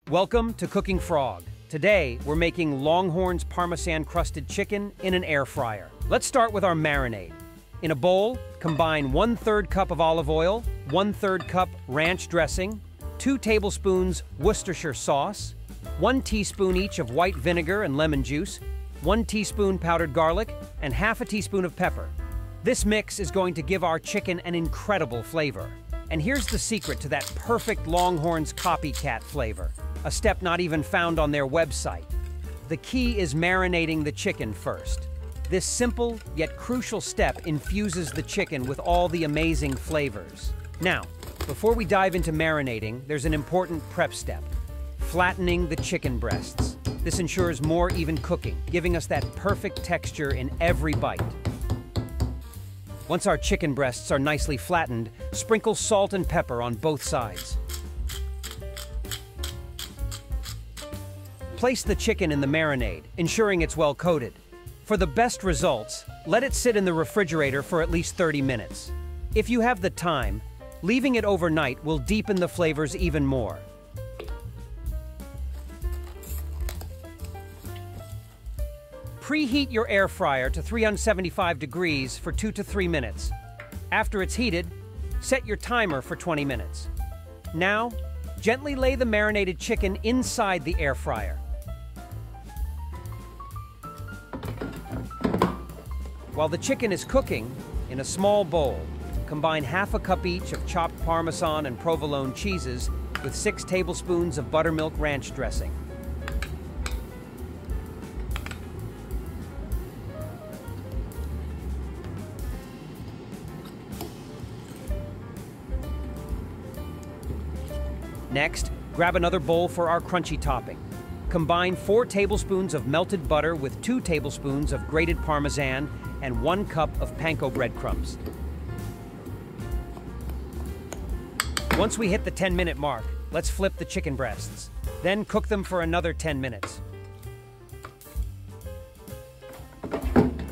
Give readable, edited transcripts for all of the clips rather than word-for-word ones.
Welcome to Cooking Frog. Today, we're making Longhorn's Parmesan Crusted chicken in an air fryer. Let's start with our marinade. In a bowl, combine 1/3 cup of olive oil, 1/3 cup ranch dressing, 2 tablespoons Worcestershire sauce, 1 teaspoon each of white vinegar and lemon juice, 1 teaspoon powdered garlic, and half a teaspoon of pepper. This mix is going to give our chicken an incredible flavor. And here's the secret to that perfect Longhorn's copycat flavor, a step not even found on their website. The key is marinating the chicken first. This simple yet crucial step infuses the chicken with all the amazing flavors. Now, before we dive into marinating, there's an important prep step: flattening the chicken breasts. This ensures more even cooking, giving us that perfect texture in every bite. Once our chicken breasts are nicely flattened, sprinkle salt and pepper on both sides. Place the chicken in the marinade, ensuring it's well coated. For the best results, let it sit in the refrigerator for at least 30 minutes. If you have the time, leaving it overnight will deepen the flavors even more. Preheat your air fryer to 375 degrees for 2 to 3 minutes. After it's heated, set your timer for 20 minutes. Now, gently lay the marinated chicken inside the air fryer. While the chicken is cooking, in a small bowl, combine half a cup each of chopped Parmesan and provolone cheeses with 6 tablespoons of buttermilk ranch dressing. Next, grab another bowl for our crunchy topping. Combine 4 tablespoons of melted butter with 2 tablespoons of grated Parmesan and 1 cup of panko breadcrumbs. Once we hit the 10-minute mark, let's flip the chicken breasts. Then cook them for another 10 minutes.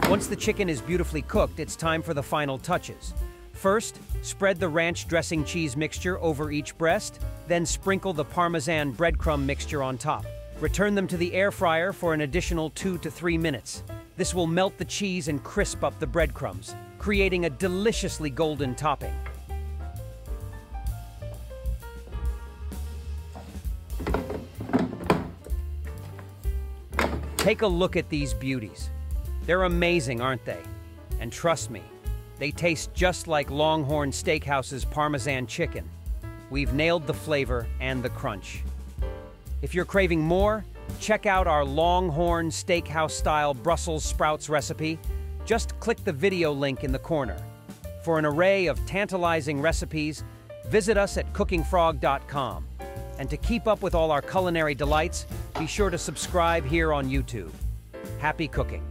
Once the chicken is beautifully cooked, it's time for the final touches. First, spread the ranch dressing cheese mixture over each breast, then sprinkle the Parmesan breadcrumb mixture on top. Return them to the air fryer for an additional 2 to 3 minutes. This will melt the cheese and crisp up the breadcrumbs, creating a deliciously golden topping. Take a look at these beauties. They're amazing, aren't they? And trust me, they taste just like Longhorn Steakhouse's Parmesan chicken. We've nailed the flavor and the crunch. If you're craving more, check out our Longhorn Steakhouse-style Brussels sprouts recipe. Just click the video link in the corner. For an array of tantalizing recipes, visit us at cookingfrog.com. And to keep up with all our culinary delights, be sure to subscribe here on YouTube. Happy cooking!